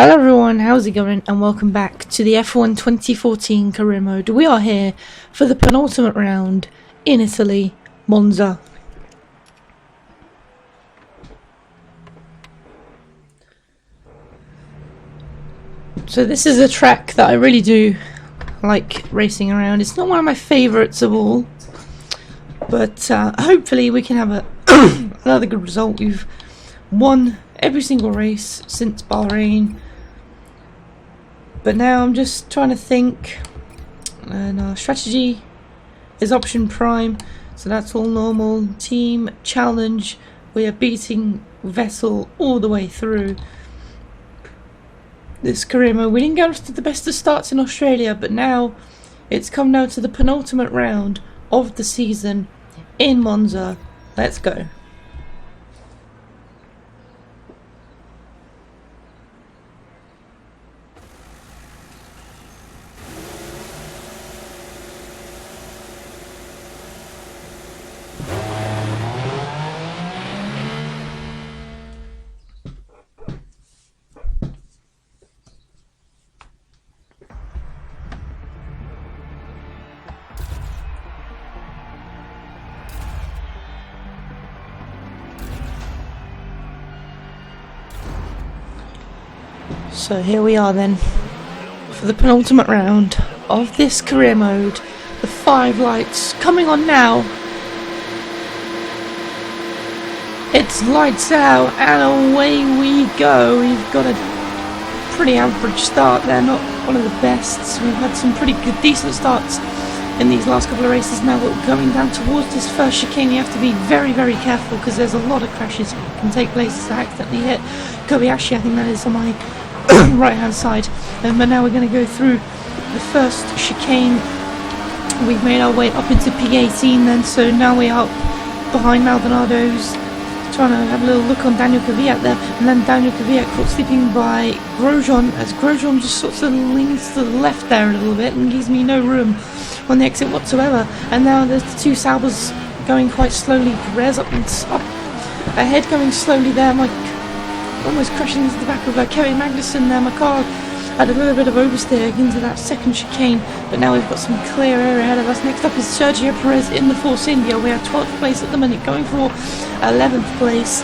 Hello everyone, how's it going? And welcome back to the F1 2014 career mode. We are here for the penultimate round in Italy, Monza. So this is a track that I really do like racing around. It's not one of my favourites of all, but hopefully we can have another good result. We've won every single race since Bahrain. But now I'm just trying to think, and our strategy is option prime, so that's all normal. Team challenge, we are beating Vettel all the way through this career mode. We didn't get off to the best of starts in Australia, but now it's come down to the penultimate round of the season in Monza. Let's go. So here we are then, for the penultimate round of this career mode. The 5 lights coming on now. It's lights out and away we go. We've got a pretty average start there, not one of the best. We've had some pretty good, decent starts in these last couple of races. Now that we're going down towards this first chicane, you have to be very, very careful because there's a lot of crashes that can take place. I accidentally hit Kobayashi, I think that is, on my right hand side, but now we're going to go through the first chicane. We've made our way up into P18 then, so now we are behind Maldonado's, trying to have a little look on Daniel Kvyat there, and then Daniel Kvyat caught sleeping by Grosjean, as Grosjean just sort of leans to the left there a little bit and gives me no room on the exit whatsoever. And now there's the two Saubers going quite slowly. Perez up ahead, going slowly there. Almost crashing into the back of Kevin Magnussen there. My car had a little bit of oversteer into that second chicane, but now we've got some clear area ahead of us. Next up is Sergio Perez in the Force India. We are 12th place at the minute, going for 11th place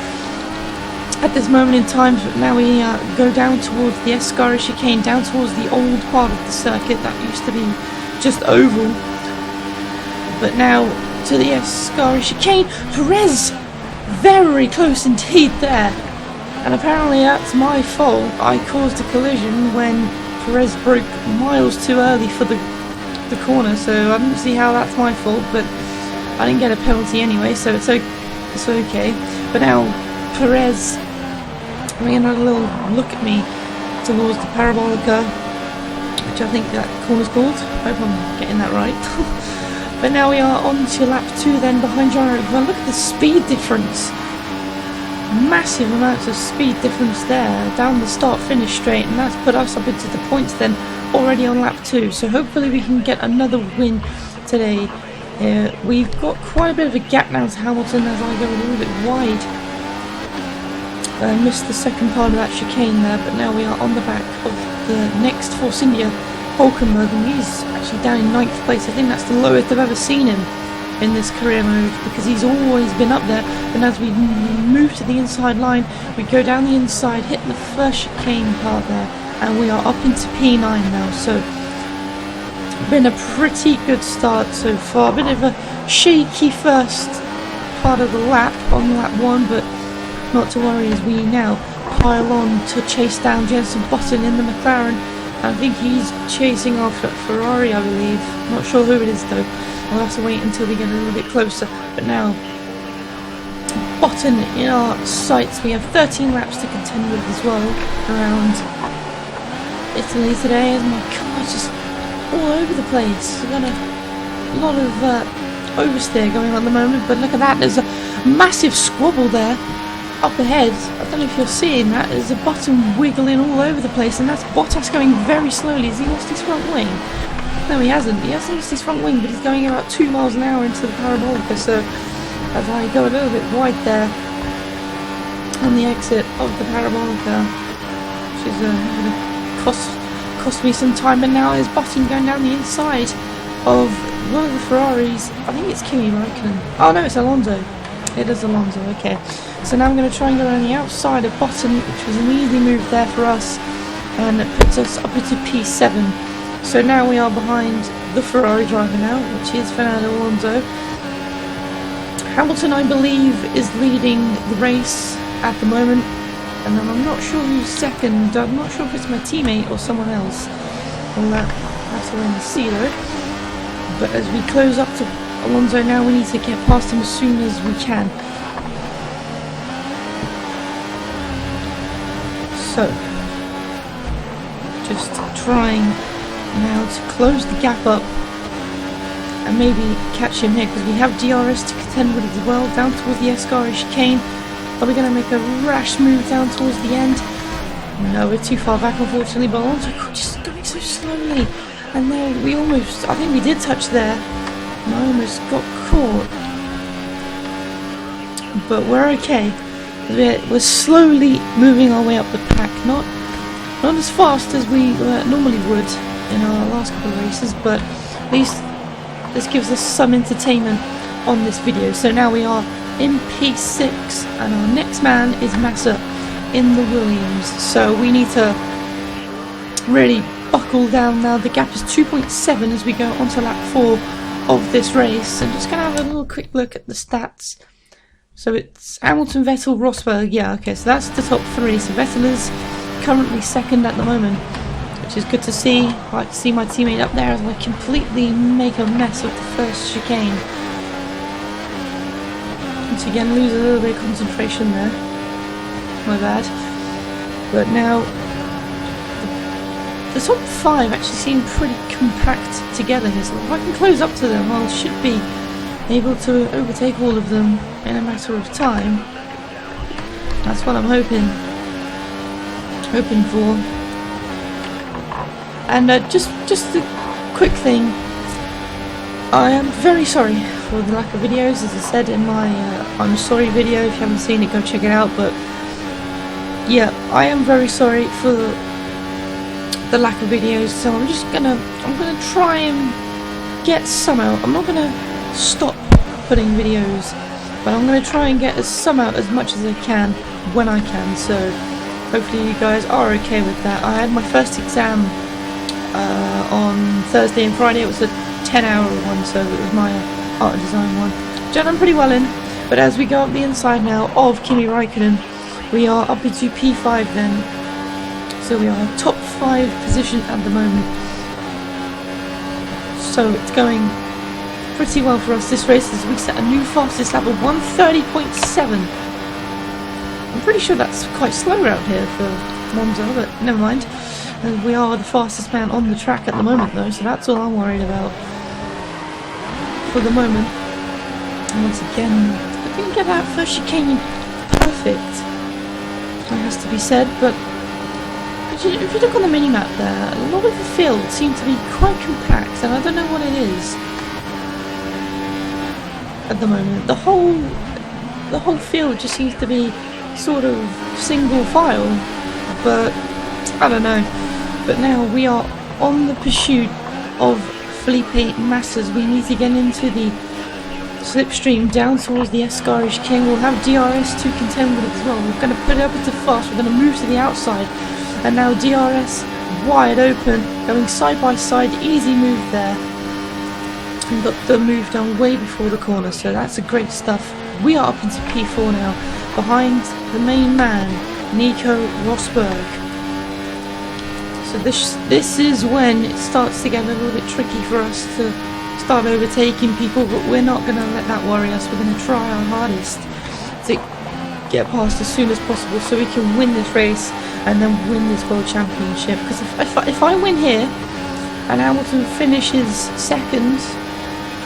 at this moment in time. But now we go down towards the Escari chicane, down towards the old part of the circuit that used to be just oval. But now to the Escari chicane. Perez very close indeed there. And apparently that's my fault. I caused a collision when Perez broke miles too early for the corner, so I don't see how that's my fault, but I didn't get a penalty anyway, so it's okay. But now Perez, we're going to have a little look at me towards the Parabolica, which I think that corner's called. I hope I'm getting that right. But now we are on to lap 2 then, behind John. Well, look at the speed difference. Massive amounts of speed difference there down the start finish straight, and that's put us up into the points then already on lap 2, so hopefully we can get another win today. We've got quite a bit of a gap now to Hamilton as I go a little bit wide. I missed the second part of that chicane there, but now we are on the back of the next Force India, Hulkenberg, and he's actually down in 9th place. I think that's the lowest I've ever seen him in this career mode, because he's always been up there. And as we move to the inside line, we go down the inside, hit the first chicane part there, and we are up into P9 now. So been a pretty good start so far. A bit of a shaky first part of the lap on lap 1, but not to worry as we now pile on to chase down Jenson Button in the McLaren. I think he's chasing after Ferrari, I believe. Not sure who it is though. We'll have to wait until we get a little bit closer. But now, Button in our sights. We have 13 laps to contend with as well around Italy today, as my car's just all over the place. We've got a lot of oversteer going on at the moment, but look at that. There's a massive squabble there up ahead. I don't know if you're seeing that. There's a Button wiggling all over the place, and that's Bottas going very slowly. Has he lost his front wing? No, he hasn't. He hasn't lost his front wing, but he's going about 2 miles an hour into the Parabolica, so as I go a little bit wide there on the exit of the Parabolica, which is going to cost me some time. And now there's Button going down the inside of one of the Ferraris. I think it's Kimi Raikkonen. Oh no, it's Alonso. It is Alonso, okay. So now I'm going to try and go around the outside of Button, which was an easy move there for us, and it puts us up into P7. So now we are behind the Ferrari driver now, which is Fernando Alonso. Hamilton, I believe, is leading the race at the moment, and then I'm not sure who's second. I'm not sure if it's my teammate or someone else. Well, that's all I see though. But as we close up to Alonso now, we need to get past him as soon as we can. So, just trying now to close the gap up and maybe catch him here, because we have DRS to contend with as well, down towards the Escari chicane. Are we going to make a rash move down towards the end? No, we're too far back unfortunately, but Alonso just going so slowly. And there we almost, I think we did touch there, and I almost got caught. But we're okay. We're slowly moving our way up the pack, not as fast as we normally would in our last couple of races, but at least this gives us some entertainment on this video. So now we are in P6, and our next man is Massa in the Williams. So we need to really buckle down now. The gap is 2.7 as we go onto lap 4 of this race. I'm just going to have a little quick look at the stats. So it's Hamilton, Vettel, Rosberg. Yeah, okay, so that's the top 3. So Vettel is currently second at the moment, which is good to see. I like to see my teammate up there as I completely make a mess of the first chicane. Once again, lose a little bit of concentration there. My bad. But now the top 5 actually seem pretty compact together here, so if I can close up to them, I should be able to overtake all of them in a matter of time. That's what I'm hoping for. And just a quick thing, I am very sorry for the lack of videos, as I said in my I'm sorry video. If you haven't seen it, go check it out. But yeah, I am very sorry for the lack of videos, so I'm gonna try and get some out. I'm not gonna stop putting videos, but I'm gonna try and get some out as much as I can when I can. So hopefully you guys are okay with that. I had my first exam on Thursday and Friday. It was a 10-hour one, so it was my art and design one, which I've done pretty well in. But as we go up the inside now of Kimi Raikkonen, we are up into P5 then. So we are top 5 position at the moment. So it's going pretty well for us this race as we set a new fastest lap of 1:30.7. I'm pretty sure that's quite slow out here for Monza, but never mind. And we are the fastest man on the track at the moment though, so that's all I'm worried about for the moment. And once again, I didn't get that first chicane perfect, that has to be said, but if you look on the mini-map there, a lot of the field seems to be quite compact, and I don't know what it is at the moment. The whole field just seems to be sort of single file, but I don't know. But now we are on the pursuit of Felipe Massa's. We need to get into the slipstream down towards the Escari chicane. We'll have DRS to contend with it as well. We're going to put it up into fast. We're going to move to the outside. And now DRS wide open, going side by side, easy move there. And got the move done way before the corner, so that's a great stuff. We are up into P4 now, behind the main man, Nico Rosberg. So this is when it starts to get a little bit tricky for us to start overtaking people, but we're not going to let that worry us. We're going to try our hardest to get past as soon as possible so we can win this race and then win this World Championship. Because if I win here and Hamilton finishes second,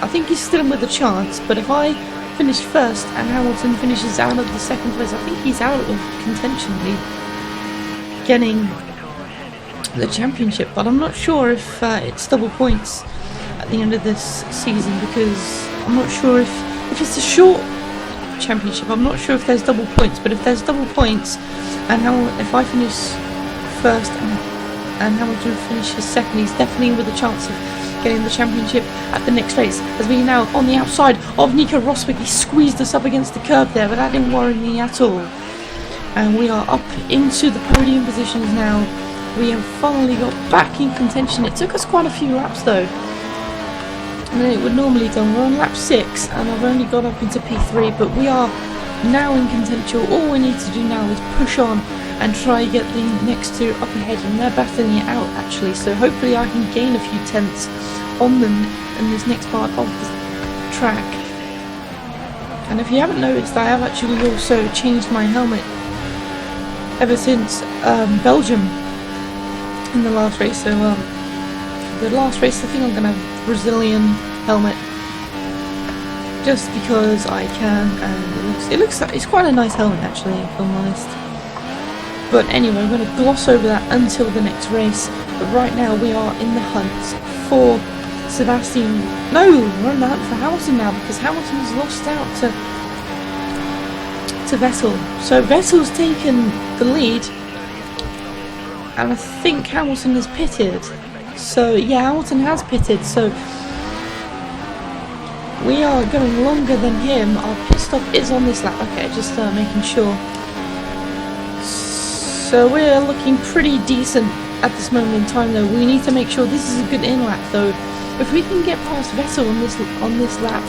I think he's still with a chance. But if I finish first and Hamilton finishes out of the second place, I think he's out of contention, getting the championship. But I'm not sure if it's double points at the end of this season, because I'm not sure if it's a short championship. I'm not sure if there's double points, but if there's double points and if I finish first and Hamilton finishes second. He's definitely with a chance of getting the championship at the next race, as we are now on the outside of Nico Rosberg. He squeezed us up against the curb there, but that didn't worry me at all. And we are up into the podium positions now. We have finally got back in contention. It took us quite a few laps though, and it would normally done. We're on lap 6 and I've only got up into P3, but we are now in contention. All we need to do now is push on and try get the next two up ahead, and they're battling it out actually, so hopefully I can gain a few tenths on them in this next part of the track. And if you haven't noticed, I have actually also changed my helmet ever since Belgium in the last race. So the last race I think I'm going to have a Brazilian helmet, just because I can, and it looks like it's quite a nice helmet actually, if I'm honest. But anyway, I'm going to gloss over that until the next race. But right now we are in the hunt for Sebastian. No, we're in the hunt for Hamilton now, because Hamilton has lost out to Vettel. So Vettel's taken the lead, and I think Hamilton has pitted. So yeah, Hamilton has pitted. So we are going longer than him. Our pit stop is on this lap. Okay, just making sure. So we're looking pretty decent at this moment in time though. We need to make sure this is a good in lap though. If we can get past Vettel on this lap,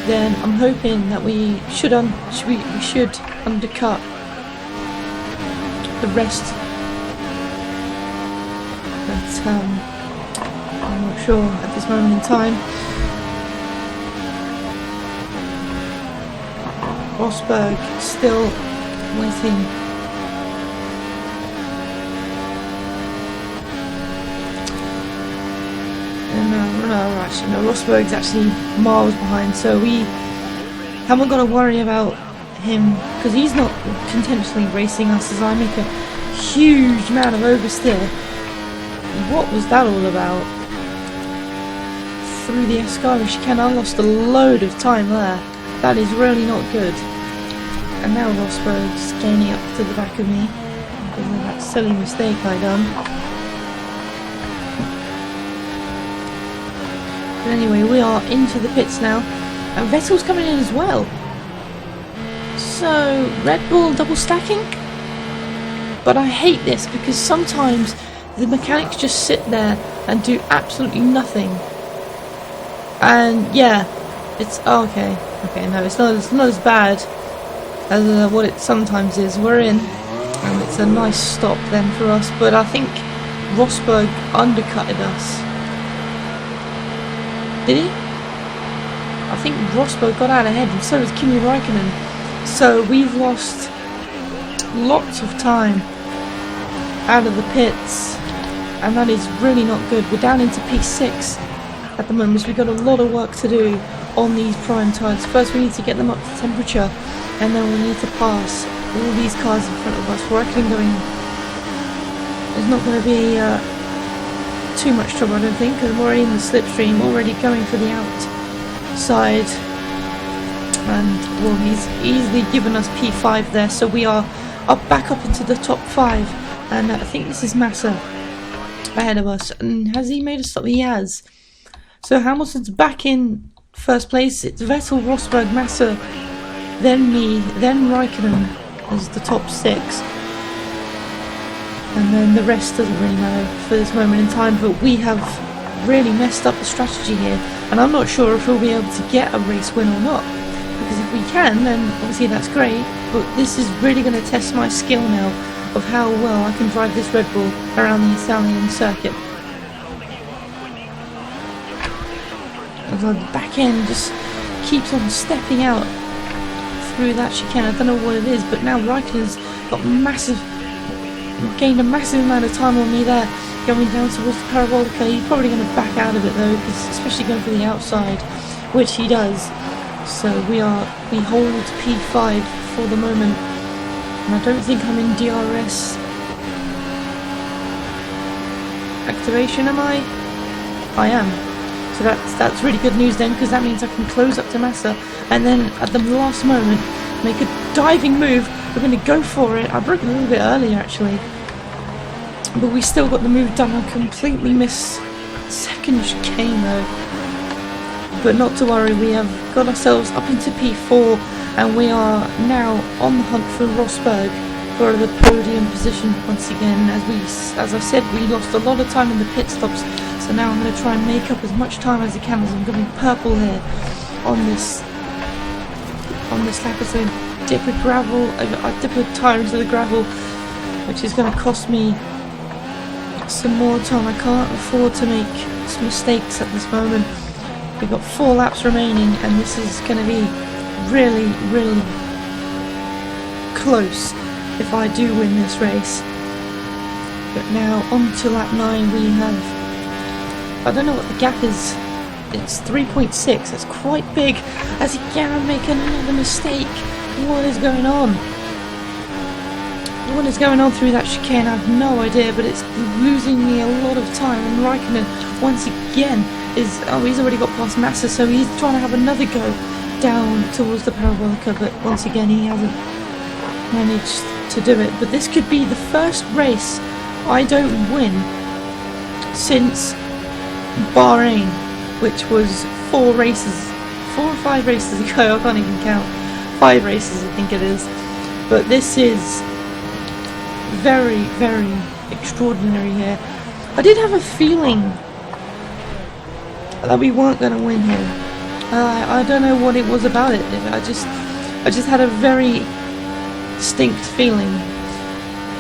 then I'm hoping that we should undercut the rest. But I'm not sure at this moment in time. Rosberg still waiting. No, Rosberg's actually miles behind, so we haven't got to worry about him, because he's not intentionally racing us as I make a huge amount of oversteer. What was that all about? Through the Escari chicane, I lost a load of time there. That is really not good. And now Rosberg's gaining up to the back of me because of that silly mistake I done. But anyway, we are into the pits now, and Vettel's coming in as well. So Red Bull double stacking, but I hate this because sometimes the mechanics just sit there and do absolutely nothing. And yeah, it's okay. No, it's not as bad as what it sometimes is. We're in, and it's a nice stop then for us. But I think Rosberg undercutted us. Did he? I think Rosberg got out ahead, and so did Kimi Räikkönen. So we've lost lots of time out of the pits, and that is really not good. We're down into P6 at the moment, so we've got a lot of work to do on these prime tyres. First we need to get them up to temperature, and then we need to pass all these cars in front of us. We're actually going, there's not going to be too much trouble, I don't think, because we're already in the slipstream, already going for the outside, and well, he's easily given us P5 there, so we are back up into the top 5, and I think this is Massa ahead of us. And has he made a stop? He has. So Hamilton's back in first place. It's Vettel, Rosberg, Massa, then me, then Räikkönen as the top 6. And then the rest doesn't really matter for this moment in time, but we have really messed up the strategy here, and I'm not sure if we'll be able to get a race win or not, because if we can, then obviously that's great, but this is really going to test my skill now of how well I can drive this Red Bull around the Italian circuit. The back end just keeps on stepping out through that chicane. I don't know what it is, but now Räikkönen's got gained a massive amount of time on me there, going down towards the Parabolica. He's probably going to back out of it though, because especially going for the outside, which he does. So we hold P5 for the moment, and I don't think I'm in DRS activation, am I? I am. So that's really good news then, because that means I can close up to Massa, and then at the last moment make a diving move. We're going to go for it. I broke a little bit earlier actually, but we still got the move done. I completely missed second chicane though. But not to worry, we have got ourselves up into P4 and we are now on the hunt for Rosberg for the podium position once again. As I said, we lost a lot of time in the pit stops, so now I'm going to try and make up as much time as I can as I'm going purple here on this lap. So dip a gravel, I dip a tyre into the gravel, which is going to cost me some more time. I can't afford to make some mistakes at this moment. We've got 4 laps remaining and this is going to be really, really close if I do win this race. But now on to lap 9 we have, I don't know what the gap is, it's 3.6, that's quite big, as again I'm making another mistake. What is going on? What is going on through that chicane? I have no idea, but it's losing me a lot of time. And Raikkonen once again is, he's already got past Massa, so he's trying to have another go down towards the Parabolica, but once again he hasn't managed to do it. But this could be the first race I don't win since Bahrain, which was 4 or 5 races ago. I can't even count. 5 races I think it is. But this is very, very extraordinary here. I did have a feeling that we weren't going to win here. I don't know what it was about it. I just had a very distinct feeling.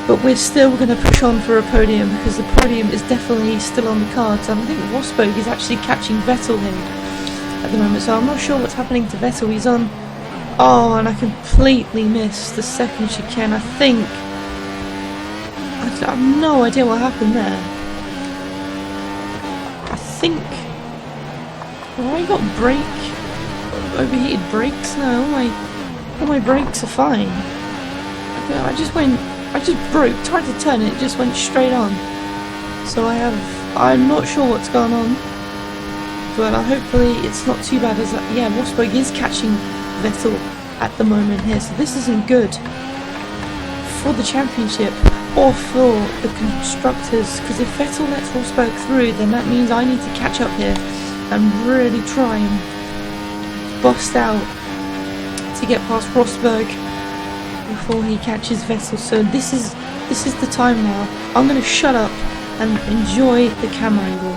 But we're still going to push on for a podium because the podium is definitely still on the cards. And I think Rosberg is actually catching Vettel here at the moment, so I'm not sure what's happening to Vettel. He's on. Oh, and I completely missed the second chicane. I think. I have no idea what happened there. I think. Have I got overheated brakes? No, all my brakes are fine. I just tried to turn it, just went straight on. So I'm not sure what's going on, but hopefully it's not too bad. As yeah, Rosberg is catching Vettel at the moment here, so this isn't good for the championship or for the constructors, because if Vettel lets Rosberg through, then that means I need to catch up here and really try and bust out to get past Rosberg before he catches Vettel. So this is the time now. I'm going to shut up and enjoy the camera angle.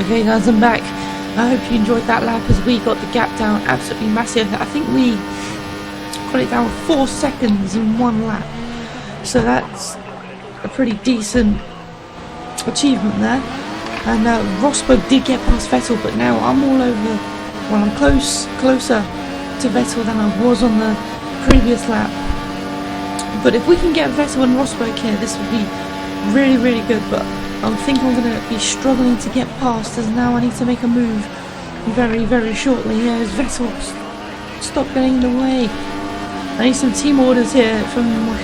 Okay guys, I'm back. I hope you enjoyed that lap as we got the gap down absolutely massive. I think we got it down 4 seconds in 1 lap. So that's a pretty decent achievement there. And Rosberg did get past Vettel, but now I'm all over, well, I'm closer to Vettel than I was on the previous lap. But if we can get Vettel and Rosberg here, this would be really, really good. But I think I'm going to be struggling to get past, as now I need to make a move very, very shortly. Here is Vettel stop getting in the way. I need some team orders here from my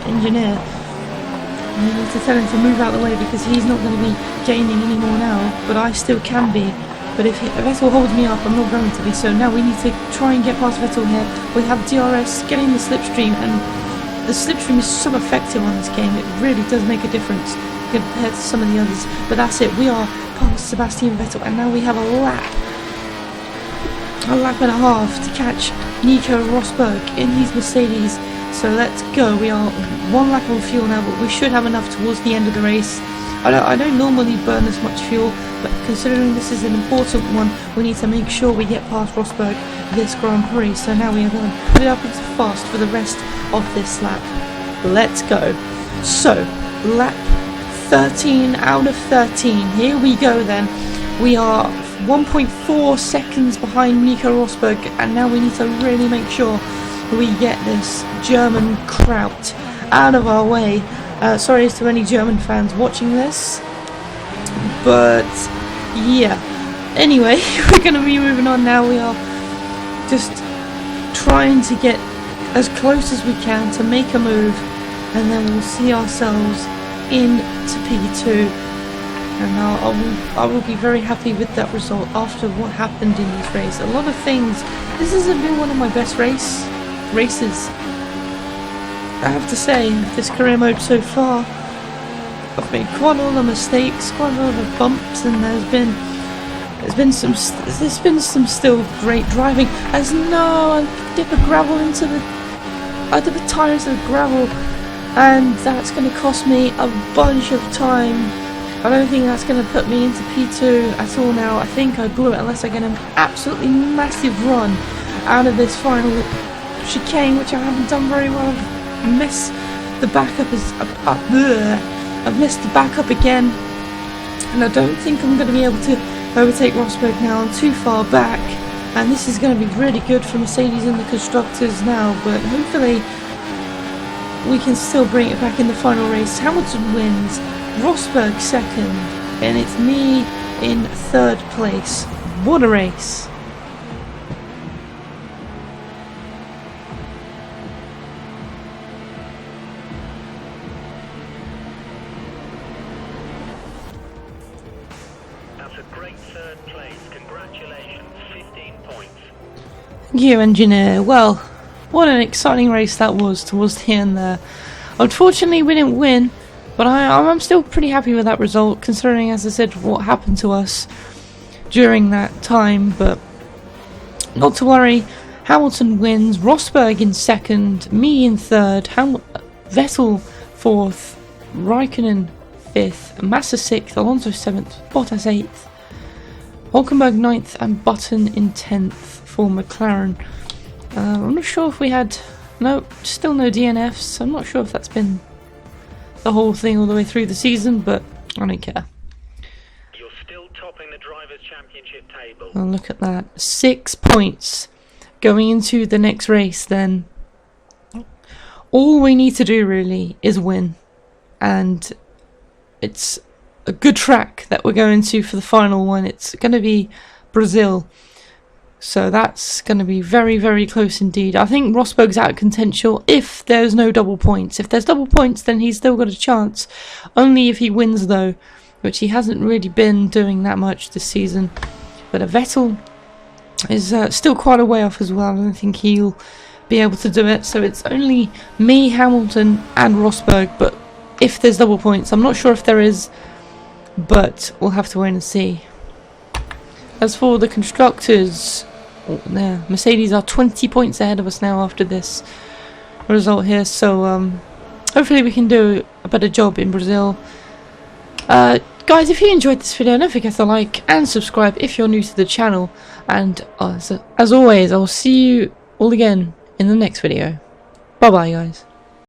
engineer. I need to tell him to move out of the way because he's not going to be gaining anymore now, but I still can be. But if Vettel holds me up, I'm not going to be. So now we need to try and get past Vettel here. We have DRS getting the slipstream, and the slipstream is so effective on this game. It really does make a difference compared to some of the others. But that's it. We are past Sebastian Vettel, and now we have a lap and a half to catch Nico Rosberg in his Mercedes. So let's go. We are 1 lap on fuel now, but we should have enough towards the end of the race. I don't normally burn as much fuel, but considering this is an important one, we need to make sure we get past Rosberg this Grand Prix. So now we are going to put it up into fast for the rest of this lap. Let's go. So, lap 13 out of 13. Here we go then. We are 1.4 seconds behind Nico Rosberg, and now we need to really make sure we get this German kraut out of our way. Sorry to any German fans watching this, but yeah. Anyway, we're going to be moving on now. We are just trying to get as close as we can to make a move, and then we'll see ourselves into P2. And I will be very happy with that result after what happened in this race. A lot of things. This hasn't been one of my best races. I have to say, this career mode so far, I've made quite a lot of mistakes, quite a lot of bumps, and there's been some still great driving. As no, I dip a gravel into I dip a tire into the gravel, and that's going to cost me a bunch of time. I don't think that's going to put me into P2 at all now. I think I blew it unless I get an absolutely massive run out of this final chicane, which I haven't done very well. I've missed the backup I've missed the backup again, and I don't think I'm going to be able to overtake Rosberg now. I'm too far back, and this is going to be really good for Mercedes and the constructors now, but hopefully we can still bring it back in the final race. Hamilton wins, Rosberg second, and it's me in third place. What a race! That's a great third place. Congratulations, 15 points. Thank you, engineer. Well, what an exciting race that was towards the end there. Unfortunately, we didn't win, but I'm still pretty happy with that result, considering, as I said, what happened to us during that time. But not to worry, Hamilton wins, Rosberg in second, me in third, Vettel fourth, Raikkonen fifth, Massa sixth, Alonso seventh, Bottas eighth, Hulkenberg ninth, and Button in 10th for McLaren. I'm not sure if we had... No, still no DNFs. I'm not sure if that's been the whole thing all the way through the season, but I don't care. You're still topping the Drivers' Championship table. Oh, look at that. 6 points going into the next race then. All we need to do really is win. And it's a good track that we're going to for the final one. It's going to be Brazil. So that's going to be very, very close indeed. I think Rosberg's out of contention if there's no double points. If there's double points, then he's still got a chance. Only if he wins, though, which he hasn't really been doing that much this season. But a Vettel is still quite a way off as well. I don't think he'll be able to do it. So it's only me, Hamilton, and Rosberg. But if there's double points, I'm not sure if there is, but we'll have to wait and see. As for the constructors, Mercedes are 20 points ahead of us now after this result here, so hopefully we can do a better job in Brazil. Guys, if you enjoyed this video, don't forget to like and subscribe if you're new to the channel, and as always, I'll see you all again in the next video. Bye bye, guys.